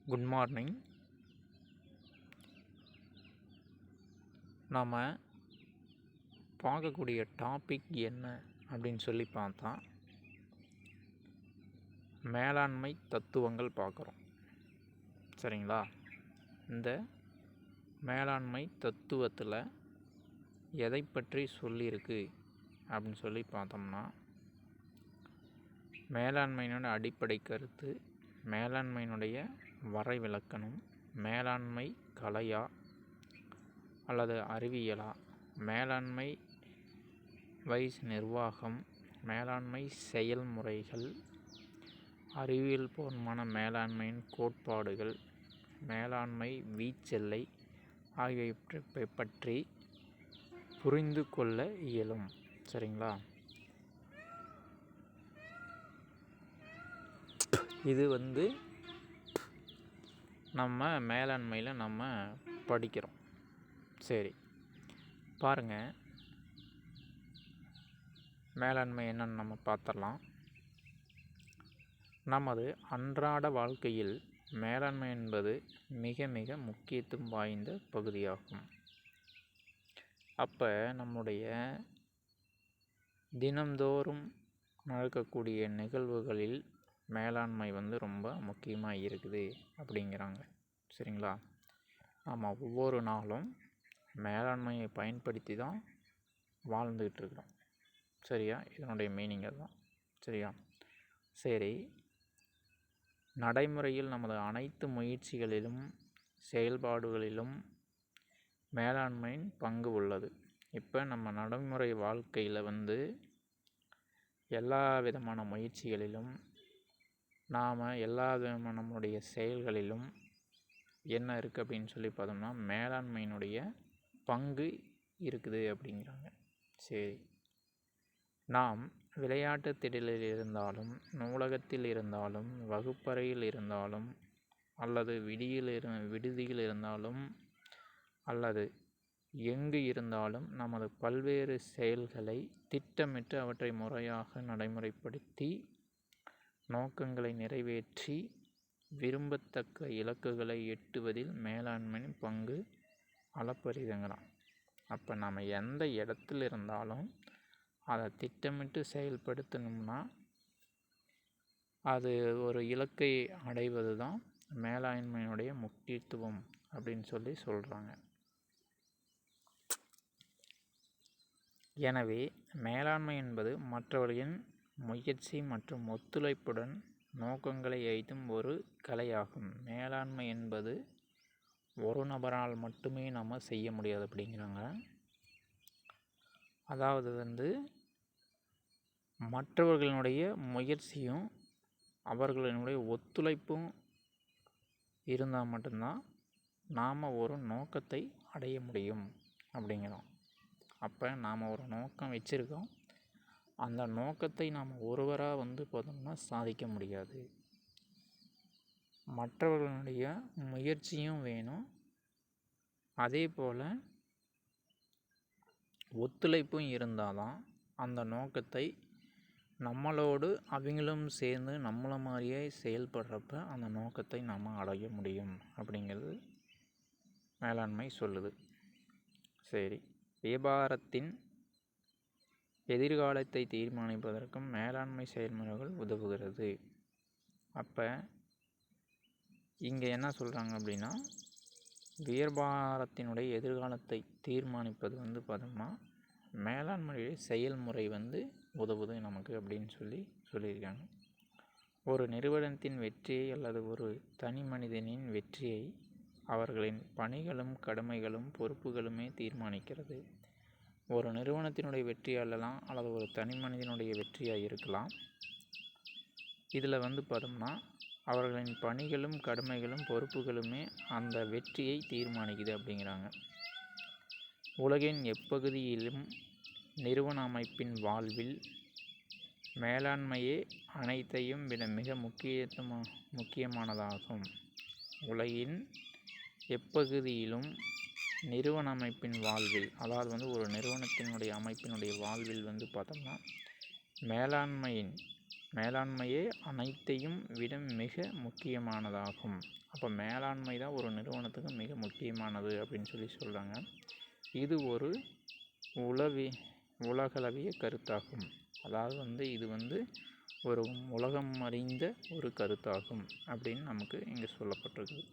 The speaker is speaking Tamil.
Good morning. நாம் பார்க்கக்கூடிய டாபிக் என்ன அப்படின்னு சொல்லி பார்த்தா மேலாண்மை தத்துவங்கள் பார்க்குறோம். சரிங்களா? இந்த மேலாண்மை தத்துவத்தில் எதை பற்றி சொல்லியிருக்கு அப்படின்னு சொல்லி பார்த்தோம்னா, மேலாண்மையினோட அடிப்படை கருத்து, மேலாண்மையினுடைய வரைவிலக்கணம், மேலாண்மை கலையா அல்லது அறிவியலா, மேலாண்மை வைஸ் நிர்வாகம், மேலாண்மை செயல்முறைகள், அறிவியல் பூர்வமான மேலாண்மையின் கோட்பாடுகள், மேலாண்மை வீச்செல்லை ஆகியவற்றை பற்றி புரிந்து கொள்ள இயலும். சரிங்களா? இது நம்ம மேலாண்மையில் நம்ம படிக்கிறோம். சரி, பாருங்கள், மேலாண்மை என்னன்னு நம்ம பார்த்துடலாம். நமது அன்றாட வாழ்க்கையில் மேலாண்மை என்பது மிக மிக முக்கியத்துவம் வாய்ந்த பகுதியாகும். அப்போ நம்முடைய தினந்தோறும் நடக்கக்கூடிய நிகழ்வுகளில் மேலாண்மை ரொம்ப முக்கியமாக இருக்குது அப்படிங்கிறாங்க. சரிங்களா? நம்ம ஒவ்வொரு நாளும் மேலாண்மையை பயன்படுத்தி தான் வாழ்ந்துக்கிட்டு இருக்கிறோம். சரியா? இதனுடைய மீனிங் தான். சரியா? சரி, நடைமுறையில் நமது அனைத்து முயற்சிகளிலும் செயல்பாடுகளிலும் மேலாண்மையின் பங்கு உள்ளது. இப்போ நம்ம நடைமுறை வாழ்க்கையில் எல்லா விதமான முயற்சிகளிலும் நாம் எல்லா விதமான நம்முடைய செயல்களிலும் என்ன இருக்குது அப்படின்னு சொல்லி பார்த்தோம்னா, மேலாண்மையினுடைய பங்கு இருக்குது அப்படிங்கிறாங்க. சரி, நாம் விளையாட்டு திடலில் இருந்தாலும், நூலகத்தில் இருந்தாலும், வகுப்பறையில் இருந்தாலும், அல்லது விடுதியில் இருந்தாலும், அல்லது எங்கு இருந்தாலும் நமது பல்வேறு செயல்களை திட்டமிட்டு அவற்றை முறையாக நடைமுறைப்படுத்தி நோக்கங்களை நிறைவேற்றி விரும்பத்தக்க இலக்குகளை எட்டுவதில் மேலாண்மையின் பங்கு அளப்பரியதுங்கிறான். அப்போ நம்ம எந்த இடத்துல இருந்தாலும் அதை திட்டமிட்டு செயல்படுத்தணும்னா அது ஒரு இலக்கை அடைவது தான் மேலாண்மையினுடைய முக்கியத்துவம் அப்படின்னு சொல்லி சொல்கிறாங்க. எனவே மேலாண்மை என்பது மற்றவர்களின் முயற்சி மற்றும் ஒத்துழைப்புடன் நோக்கங்களை எய்தும் ஒரு கலையாகும். மேலாண்மை என்பது ஒரு நபரால் மட்டுமே நம்ம செய்ய முடியாது அப்படிங்கிறாங்க. அதாவது மற்றவர்களுடைய முயற்சியும் அவர்களுடைய ஒத்துழைப்பும் இருந்தால் மட்டும்தான் நாம் ஒரு நோக்கத்தை அடைய முடியும் அப்படிங்கிறோம். அப்போ நாம் ஒரு நோக்கம் வச்சுருக்கோம், அந்த நோக்கத்தை நாம் ஒருவராக பார்த்தோம்னா சாதிக்க முடியாது. மற்றவர்களுடைய முயற்சியும் வேணும், அதே போல் ஒத்துழைப்பும் இருந்தால் தான் அந்த நோக்கத்தை நம்மளோடு அவங்களும் சேர்ந்து நம்மளை மாதிரியே செயல்படுறப்ப அந்த நோக்கத்தை நம்ம அடைய முடியும் அப்படிங்கிறது மேலாண்மை சொல்லுது. சரி, வியாபாரத்தின் எதிர்காலத்தை தீர்மானிப்பதற்கும் மேலாண்மை செயல்முறைகள் உதவுகிறது. அப்போ இங்கே என்ன சொல்கிறாங்க அப்படின்னா, வியாபாரத்தினுடைய எதிர்காலத்தை தீர்மானிப்பது பார்த்தோம்னா மேலாண்மையுடைய செயல்முறை உதவுது நமக்கு அப்படின்னு சொல்லியிருக்காங்க. ஒரு நிறுவனத்தின் வெற்றியை அல்லது ஒரு தனி மனிதனின் வெற்றியை அவர்களின் பணிகளும் கடமைகளும் பொறுப்புகளுமே தீர்மானிக்கிறது. ஒரு நிறுவனத்தினுடைய வெற்றியாகலாம் அல்லது ஒரு தனி மனிதனுடைய வெற்றியாக இருக்கலாம். இதில் பார்த்தோம்னா அவர்களின் பணிகளும் கடமைகளும் பொறுப்புகளுமே அந்த வெற்றியை தீர்மானிக்குது அப்படிங்கிறாங்க. உலகின் எப்பகுதியிலும் நிறுவன அமைப்பின் வாழ்வில் மேலாண்மையே அனைத்தையும் விட மிக முக்கியமானதாகும். உலகின் எப்பகுதியிலும் நிறுவன அமைப்பின் வாழ்வில், அதாவது ஒரு நிறுவனத்தினுடைய அமைப்பினுடைய வாழ்வில் பார்த்தோம்னா மேலாண்மையின் மேலாண்மையே அனைத்தையும் விட மிக முக்கியமானதாகும். அப்போ மேலாண்மை தான் ஒரு நிறுவனத்துக்கு மிக முக்கியமானது அப்படின்னு சொல்கிறாங்க. இது ஒரு உலகளவிய கருத்தாகும். அதாவது இது ஒரு உலகம் அறிந்த ஒரு கருத்தாகும் அப்படின்னு நமக்கு இங்கே சொல்லப்பட்டிருக்கு.